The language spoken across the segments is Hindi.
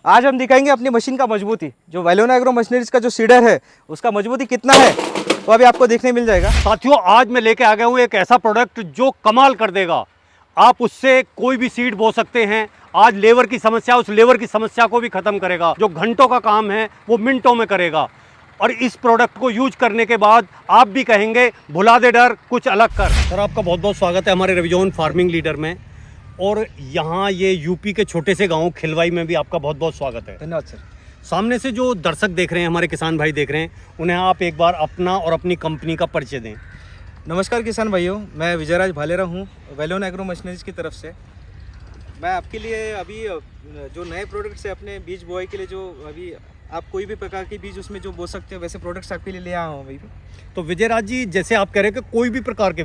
आज हम दिखाएंगे अपनी मशीन का मजबूती। जो वेलोना एग्रो मशीनरीज का जो सीडर है उसका मजबूती कितना है तो अभी आपको देखने मिल जाएगा। साथियों, आज मैं लेके आ गया हूँ एक ऐसा प्रोडक्ट जो कमाल कर देगा। आप उससे कोई भी सीड बो सकते हैं। आज लेबर की समस्या, उस लेबर की समस्या को भी खत्म करेगा। जो घंटों का काम है वो मिनटों में करेगा। और इस प्रोडक्ट को यूज करने के बाद आप भी कहेंगे भुला दे डर, कुछ अलग कर। सर, आपका बहुत बहुत स्वागत है हमारे रविजोन फार्मिंग लीडर में। और यहाँ ये यूपी के छोटे से गांव खिलवाई में भी आपका बहुत बहुत स्वागत है। धन्यवाद सर। सामने से जो दर्शक देख रहे हैं, हमारे किसान भाई देख रहे हैं, उन्हें आप एक बार अपना और अपनी कंपनी का परिचय दें। नमस्कार किसान भाइयों, मैं विजयराज भालेरा हूँ वेलोना एग्रो मशीनरीज की तरफ से। मैं आपके लिए अभी जो नए प्रोडक्ट्स है अपने बीज बोआई के लिए, जो अभी आप कोई भी प्रकार के बीज उसमें जो बो सकते हो वैसे प्रोडक्ट्स आपके लिए ले आया हूँ अभी भी। तो विजयराज जी, जैसे आप कह रहे हैं कि कोई भी प्रकार के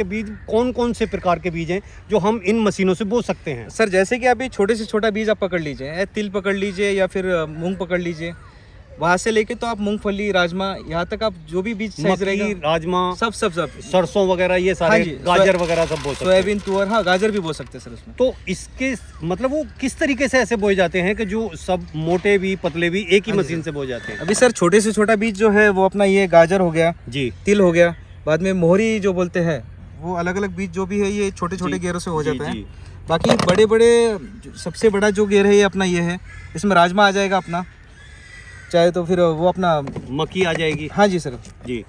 बीज, कौन कौन से प्रकार के बीज हैं जो हम इन मशीनों से बो सकते हैं? सर, जैसे कि अभी छोटे से छोटा बीज आप पकड़ लीजिए, तिल पकड़ लीजिए या फिर मूंग पकड़ लीजिए, वहाँ से लेके तो आप मूंगफली, राजमा, यहाँ तक आप जो भी बीज साइज रहेगा, राजमा, सब सरसों वगैरह, ये सारे गाजर वगैरह सब बो सकते हैं। सोयाबीन, तुअर, हाँ गाजर भी बो सकते हैं सर उसमें। तो इसके मतलब वो किस तरीके से ऐसे बोए जाते हैं कि जो सब मोटे भी पतले भी एक ही मशीन से बोए जाते हैं? अभी सर छोटे से छोटा बीज जो है वो अपना ये गाजर हो गया जी, तिल हो गया, बाद में मोहरी जो बोलते हैं वो अलग अलग बीज जो भी है ये छोटे छोटे गेरों से हो जाता है। बाकी बड़े बड़े सबसे बड़ा जो गेर है ये अपना ये है, इसमें राजमा आ जाएगा अपना, चाहे तो फिर वो अपना मक्की आ जाएगी। हाँ जी सर जी।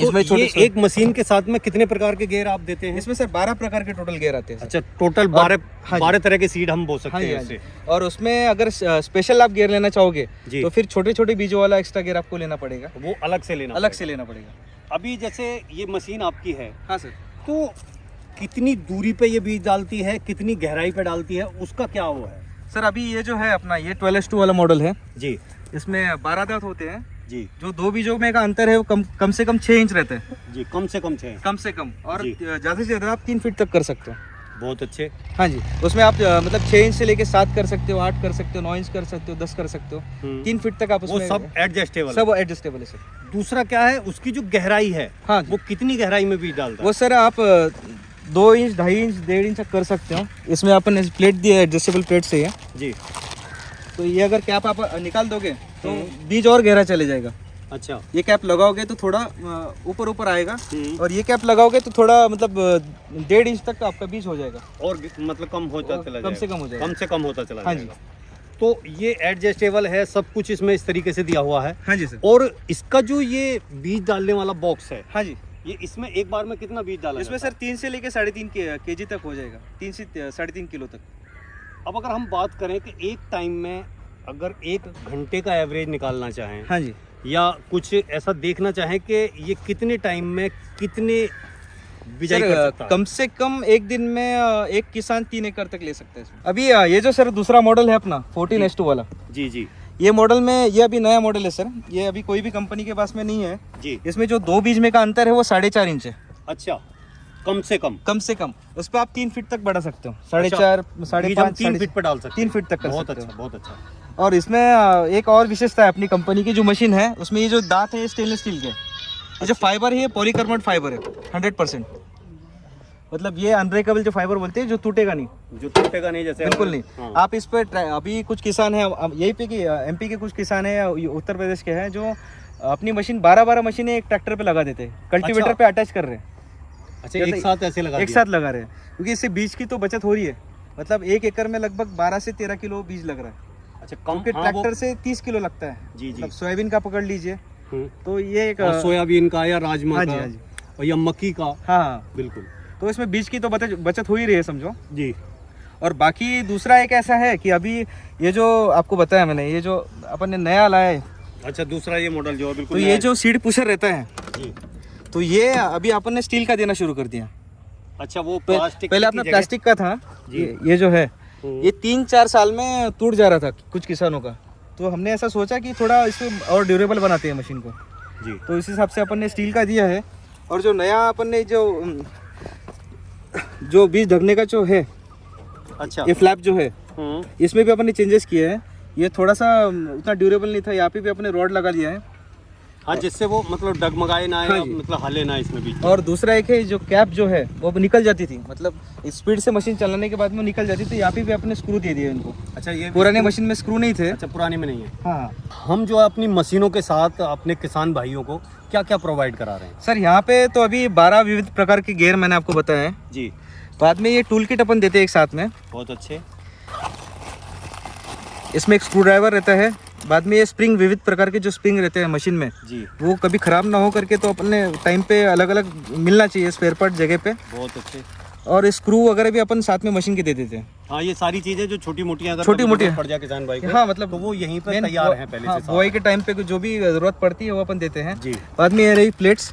इसमें तो ये एक मशीन के साथ में कितने प्रकार के गेयर आप देते हैं? इसमें सर 12 प्रकार के टोटल गेयर आते हैं। अच्छा, टोटल 12 तरह के सीड हम बो सकते हैं इससे। और उसमें अगर स्पेशल आप गेयर लेना चाहोगे तो फिर छोटे छोटे बीजों वाला एक्स्ट्रा गेयर आपको लेना पड़ेगा, वो अलग से लेना पड़ेगा। अभी जैसे ये मशीन आपकी है, हाँ सर, तो कितनी दूरी पे ये बीज डालती है, कितनी गहराई पे डालती है, उसका क्या वो है? सर अभी ये जो है अपना ये 12:2 वाला मॉडल है जी। इसमें 12 दांत होते हैं जी। जो दो बीजों में का अंतर है वो कम से कम 6 इंच रहता है जी। कम से कम 6, कम से कम, और ज़्यादा से ज़्यादा आप 3 फीट तक कर सकते हो। बहुत अच्छे। हाँ जी, उसमें आप मतलब 6 इंच से लेके 7 कर सकते हो, 8 कर सकते हो, 9 इंच कर सकते हो, 10 कर सकते हो, 3 फीट तक आप उसमें सब एडजस्टेबल है सर। दूसरा क्या है, उसकी जो गहराई है, हाँ वो कितनी गहराई में बीज डालता है? वो सर आप 2 इंच, 2.5 इंच, 1.5 इंच तक कर सकते हो। इसमें अपन प्लेट दी है, एडजस्टेबल प्लेट से है जी। तो ये अगर कैप आप निकाल दोगे तो बीज और गहरा चले जाएगा। अच्छा, ये कैप लगाओगे तो थोड़ा ऊपर आएगा, और ये कैप लगाओगे तो थोड़ा मतलब 1.5 इंच तक आपका बीज हो जाएगा, और मतलब कम होता चला जाएगा, कम से कम होता चला हाँ जी। तो ये एडजस्टेबल है, सब कुछ इसमें इस तरीके से दिया हुआ है। हाँ जी सर। और इसका जो ये बीज डालने वाला बॉक्स है, हाँ जी, ये इसमें एक बार में कितना बीज डाला इसमें सर 3 से लेके 3.5 kg तक हो जाएगा, 3 से 3.5 किलो तक। अब अगर हम बात करें कि एक टाइम में अगर 1 घंटे का एवरेज निकालना चाहें, हाँ जी, या कुछ ऐसा देखना चाहें कि ये कितने टाइम में कितने बिजाई कर सकता है? कम से कम एक दिन में एक किसान 3 एकड़ तक ले सकता है इसमें। अभी ये जो सर दूसरा मॉडल है अपना 14:2 वाला, जी जी, ये मॉडल में ये अभी नया मॉडल है सर, ये अभी कोई भी कंपनी के पास में नहीं है जी। इसमें जो 2 बीज में का अंतर है वो 4.5 इंच है। अच्छा, कम से कम उस पर आप 3 फीट तक बढ़ा सकते हो, 4.5, 5.5, 3 फीट पर डाल सकते 3 फीट तक कर बहुत सकते अच्छा, हो। बहुत अच्छा। और इसमें एक और विशेषता है अपनी कंपनी की जो मशीन है, उसमें ये जो दांत है ये स्टेनलेस स्टील के, ये जो फाइबर है ये पॉलीकार्बोनेट फाइबर है 100%। मतलब ये अनब्रेकेबल जो फाइबर बोलते हैं, जो टूटेगा नहीं, जैसे बिल्कुल नहीं। हाँ। आप इस पर अभी कुछ किसान है यही पे कि एमपी के कुछ किसान है, उत्तर प्रदेश के हैं, जो अपनी मशीन 12 मशीनें एक ट्रैक्टर पे लगा देते हैं, कल्टीवेटर पे अटैच कर रहे हैं। अच्छा, एक साथ ऐसे लगा रहे हैं, क्योंकि इससे बीज की तो बचत हो रही है। मतलब 1 एकड़ में लगभग 12 से 13 किलो बीज लग रहा है। अच्छा, क्योंकि ट्रैक्टर से 30 किलो लगता है जी। मतलब सोयाबीन का पकड़ लीजिए तो ये एक सोयाबीन का या राजमा हाँ का, जी, हाँ जी, और या मक्की का, हाँ बिल्कुल। तो इसमें बीज की तो बचत हो ही रही है समझो जी। और बाकी दूसरा एक ऐसा है कि अभी ये जो आपको बताया मैंने, ये जो अपन ने नया लाया है, अच्छा, दूसरा ये मॉडल जो है बिल्कुल, तो ये जो सीड पुशर रहता है जी, तो ये अभी अपन ने स्टील का देना शुरू कर दिया। अच्छा, वो प्लास्टिक पहले अपना प्लास्टिक का था ये जो है ये 3-4 साल में टूट जा रहा था कुछ किसानों का, तो हमने ऐसा सोचा कि थोड़ा इसको और ड्यूरेबल बनाते हैं मशीन को जी, तो इस हिसाब से अपन ने स्टील का दिया है। और जो नया अपन ने जो बीज ढकने का जो है, अच्छा, ये फ्लैप जो है इसमें भी अपन ने चेंजेस किए हैं। ये थोड़ा सा उतना ड्यूरेबल नहीं था, यहाँ पे भी अपने रॉड लगा दिया है हाँ, जिससे वो मतलब डगमगाए ना हाँ या जी। मतलब हले ना इसमें बीच में। और दूसरा एक है जो कैप जो है वो निकल जाती थी, मतलब स्पीड से मशीन चलाने के बाद में निकल जाती थी। यहाँ पे भी अपने स्क्रू दे दिए इनको। अच्छा, ये पुराने मशीन में स्क्रू नहीं थे। अच्छा, पुराने में नहीं है। हाँ हम जो है अपनी मशीनों के साथ अपने किसान भाइयों को क्या क्या प्रोवाइड करा रहे हैं? सर, यहाँ पे तो अभी 12 विविध प्रकार के गियर मैंने आपको बताया है। जी, बाद में ये टूल किट अपन देते हैं एक साथ में। बहुत अच्छे। इसमें एक स्क्रू ड्राइवर रहता है। बाद में ये स्प्रिंग, विविध प्रकार के जो स्प्रिंग रहते हैं मशीन में, जी, वो कभी ख़राब ना हो करके तो अपने टाइम पे अलग अलग मिलना चाहिए स्पेयर पार्ट जगह पे। बहुत अच्छे। और स्क्रू वगैरह भी अपन साथ में मशीन के दे देते हैं। हाँ, ये सारी चीजें जो छोटी मोटी अगर छोटी मोटी पड़ जाए किसान भाई को, हाँ, मतलब तो वो यहीं पर main तैयार हैं पहले हाँ, से। बुआई के टाइम पे जो भी ज़रूरत पड़ती है वो अपन देते हैं। जी, बाद में ये रही प्लेट्स,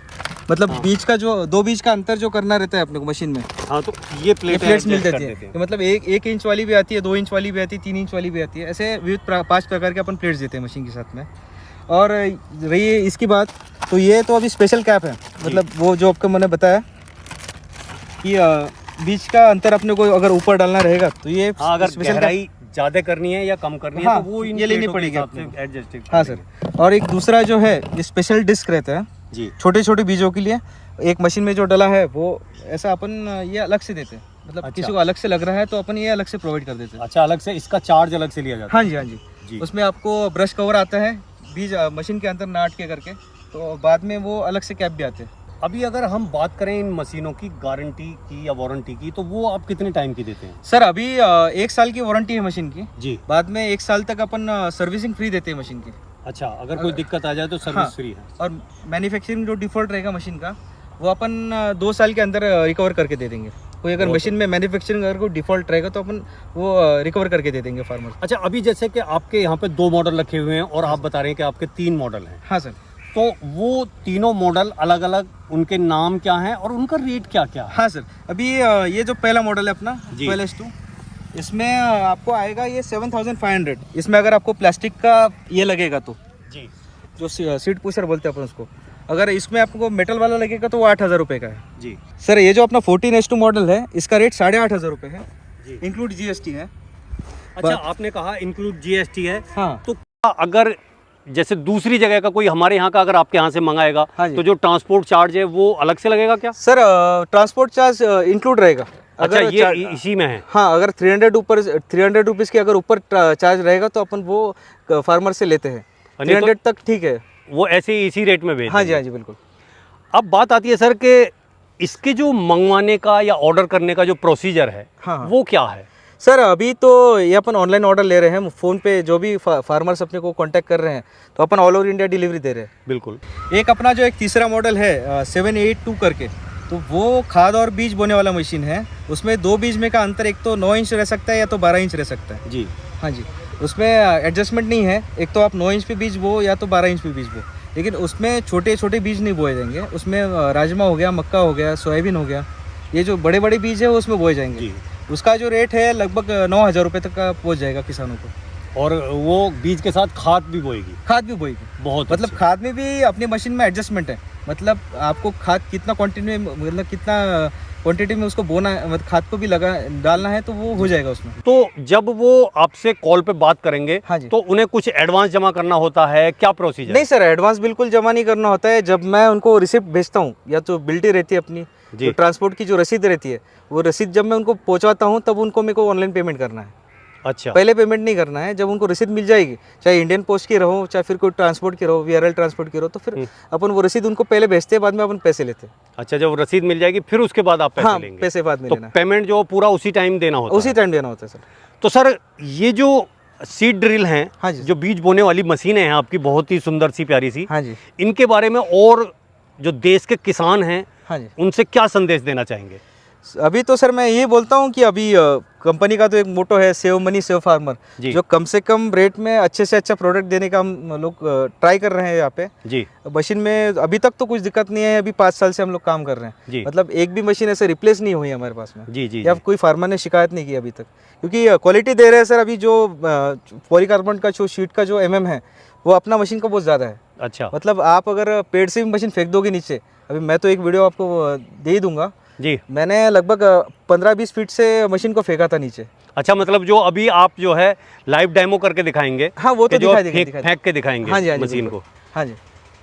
मतलब हाँ। बीच का जो 2 बीच का अंतर जो करना रहता है अपने को मशीन में, हाँ, तो ये ये प्लेट प्लेट्स मिल जाती है। तो मतलब 1 इंच वाली भी आती है, 2 इंच वाली भी आती है, 3 इंच वाली भी आती है। ऐसे विविध 5 प्रकार के अपन प्लेट्स देते हैं मशीन के साथ में। और रही इसकी बात, तो ये तो अभी स्पेशल कैप है, मतलब वो जो आपको मैंने बताया कि बीच का अंतर अपने को अगर ऊपर डालना रहेगा तो ये हाँ, अगर स्पेशल गहराई ज्यादा करनी है या कम करनी है हाँ, तो वो इन ये लेनी प्लेटों के पड़ेगी हिसाब अपने से एडजस्ट। हाँ सर। और एक दूसरा जो है ये स्पेशल डिस्क रहता है जी, छोटे छोटे बीजों के लिए। एक मशीन में जो डला है वो ऐसा अपन ये अलग से देते हैं, मतलब अच्छा। किसी को अलग से लग रहा है तो अपन ये अलग से प्रोवाइड कर देते हैं। अच्छा, अलग से इसका चार्ज अलग से लिया जाता हाँ जी, हाँ जी। जी। उसमें आपको ब्रश कवर आता है, बीज मशीन के अंदर ना अटके करके, तो बाद में वो अलग से कैप भी आते हैं। अभी अगर हम बात करें इन मशीनों की गारंटी की या वारंटी की, तो वो आप कितने टाइम की देते हैं? सर, अभी 1 साल की वारंटी है मशीन की। जी, बाद में 1 साल तक अपन सर्विसिंग फ्री देते हैं मशीन की। अच्छा, अगर कोई दिक्कत आ जाए तो सर्विस हाँ। फ्री है। और मैन्युफैक्चरिंग जो डिफॉल्ट रहेगा मशीन का वो अपन 2 साल के अंदर रिकवर करके दे देंगे। कोई अगर बहुत मशीन में मैन्युफैक्चरिंग अगर कोई डिफॉल्ट रहेगा तो अपन वो रिकवर करके दे देंगे फार्मर। अच्छा, अभी जैसे कि आपके यहाँ पे 2 मॉडल रखे हुए हैं और आप बता रहे हैं कि आपके 3 मॉडल हैं, हाँ सर। तो वो तीनों मॉडल अलग अलग, उनके नाम क्या हैं और उनका रेट क्या क्या है? हाँ सर, अभी ये जो पहला मॉडल है अपना जी। 12S2, इसमें आपको आएगा ये 7500। इसमें अगर आपको प्लास्टिक का ये लगेगा तो जी, जो सीट पुशर बोलते हैं अपन उसको, अगर इसमें आपको मेटल वाला लगेगा तो वो 8000 रुपये का है। जी, सर, ये जो अपना 14S2 मॉडल है इसका रेट 8500 रुपये है, जी। इंक्लूड GST है। अच्छा, आपने कहा इंक्लूड GST है, हाँ तो क्या अगर जैसे दूसरी जगह का कोई हमारे यहाँ का अगर आपके यहाँ से मंगाएगा, हाँ जी। तो जो ट्रांसपोर्ट चार्ज है वो अलग से लगेगा क्या? सर, ट्रांसपोर्ट चार्ज इंक्लूड रहेगा। अच्छा, अगर ये इसी में है। हाँ, अगर 300 रुपीज़ के अगर ऊपर चार्ज रहेगा तो अपन वो फार्मर से लेते हैं। नहीं तो- 300 तक ठीक है। वो ऐसे ही इसी रेट में बेच हाँ जी, देंगे। हाँ जी, बिल्कुल। अब बात आती है सर कि इसके जो मंगवाने का या ऑर्डर करने का जो प्रोसीजर है, हाँ, हाँ। वो क्या है? सर, अभी तो ये अपन ऑनलाइन ऑर्डर ले रहे हैं, फ़ोन पे जो भी फार्मर्स अपने को कांटेक्ट कर रहे हैं तो अपन ऑल ओवर इंडिया डिलीवरी दे रहे हैं। बिल्कुल। एक अपना जो एक तीसरा मॉडल है 782 करके, तो वो खाद और बीज बोने वाला मशीन है। उसमें 2 बीज में का अंतर, एक तो 9 इंच रह सकता है या तो 12 इंच रह सकता है। जी, हाँ जी, उसमें एडजस्टमेंट नहीं है। एक तो आप 9 इंच पे बीज बो या तो 12 इंच पे बीज बो, लेकिन उसमें छोटे छोटे बीज नहीं बोए जाएंगे। उसमें राजमा हो गया, मक्का हो गया, सोयाबीन हो गया, ये जो बड़े बड़े बीज है वो उसमें बोए जाएंगे। जी। उसका जो रेट है लगभग 9000 रुपये तक का पहुँच जाएगा किसानों को। और वो बीज के साथ खाद भी बोएगी। खाद भी बोएगी, बहुत मतलब अच्छे। खाद में भी अपनी मशीन में एडजस्टमेंट है। मतलब आपको खाद कितना क्वांटिटी में, मतलब कितना क्वांटिटी में उसको बोना है, मतलब खाद को भी डालना है तो वो हो जाएगा उसमें। तो जब वो आपसे कॉल पे बात करेंगे, हाँ जी। तो उन्हें कुछ एडवांस जमा करना होता है, क्या प्रोसीजर? नहीं सर, एडवांस बिल्कुल जमा नहीं करना होता है। जब मैं उनको रिसिप्ट भेजता हूँ या तो बिल्टी रहती है अपनी, जी। तो ट्रांसपोर्ट की जो रसीद रहती है, वो रसीद जब मैं उनको पहुँचाता हूँ तब उनको मेरे को ऑनलाइन पेमेंट करना है। अच्छा, पहले पेमेंट नहीं करना है। जब उनको रसीद मिल जाएगी, चाहे इंडियन पोस्ट की रहो, चाहे फिर कोई ट्रांसपोर्ट की रहो, VRL ट्रांसपोर्ट की रहो, तो फिर अपन वो रसीद उनको पहले भेजते हैं, बाद में अपन पैसे लेते हैं। अच्छा, जब रसीद मिल जाएगी फिर उसके बाद आप पैसे हाँ, लेंगे? पैसे बाद में तो लेना है। पेमेंट जो पूरा उसी टाइम देना होता उसी है? टाइम देना होता है सर। तो सर, ये जो सीड ड्रिल हैं, हाँ जी। जो बीज बोने वाली मशीनें हैं आपकी, बहुत ही सुंदर सी प्यारी सी, हाँ जी, इनके बारे में और जो देश के किसान हैं हाँ जी। उनसे क्या संदेश देना चाहेंगे? अभी तो सर मैं ये बोलता हूँ कि अभी कंपनी का तो एक मोटो है, सेव मनी सेव फार्मर, जी। जो कम से कम रेट में अच्छे से अच्छा प्रोडक्ट देने का हम लोग ट्राई कर रहे हैं यहाँ पे। जी, मशीन में अभी तक तो कुछ दिक्कत नहीं है। अभी 5 साल से हम लोग काम कर रहे हैं। जी। मतलब एक भी मशीन ऐसे रिप्लेस नहीं हुई हमारे पास में, जी, जी, या जी। कोई फार्मर ने शिकायत नहीं की अभी तक, क्योंकि क्वालिटी दे रहे हैं सर। अभी जो पॉलीकार्बोनेट का जो शीट का जो है वो अपना मशीन का बहुत ज़्यादा है। अच्छा, मतलब आप अगर पेड़ से भी मशीन फेंक दोगे नीचे, अभी मैं तो एक वीडियो आपको दे ही दूंगा, जी। मैंने लगभग 15-20 फीट से मशीन को फेंका था नीचे। अच्छा, मतलब जो अभी आप जो है लाइव डेमो करके दिखाएंगे? हाँ, वो तो कि जो दिखाई फेंक देगा। फेंक के दिखाएंगे हाँ जी, हाँ जी, मशीन बिल्कुल। को। हाँ जी।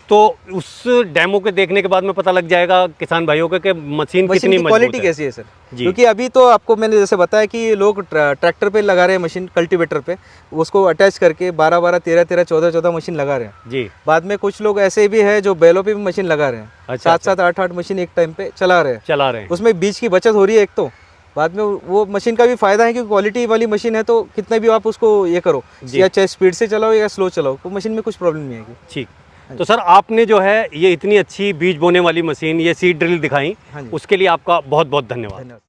तो उस डेमो के देखने के बाद में पता लग जाएगा किसान भाइयों को कि मशीन कितनी की मजबूत क्वालिटी है। कैसी है सर। जी। क्योंकि अभी तो आपको मैंने जैसे बताया कि लोग ट्रैक्टर पे लगा रहे हैं मशीन, कल्टीवेटर पे उसको अटैच करके 12-12, 13-13, 14-14 मशीन लगा रहे हैं। जी। बाद में कुछ लोग ऐसे भी हैं जो बैलों पे भी मशीन लगा रहे हैं, अच्छा, 7-7, 8-8 मशीन एक टाइम पे चला रहे हैं। चला रहे हैं। उसमें बीज की बचत हो रही है एक तो, बाद में वो मशीन का भी फायदा है कि क्वालिटी वाली मशीन है तो कितना भी आप उसको ये करो, जी। या चाहे स्पीड से चलाओ या स्लो चलाओ, तो मशीन में कुछ प्रॉब्लम नहीं आएगी। ठीक। तो सर आपने जो है ये इतनी अच्छी बीज बोने वाली मशीन, ये सीड ड्रिल दिखाई, हाँ जी। उसके लिए आपका बहुत बहुत धन्यवाद। धन्यवाद।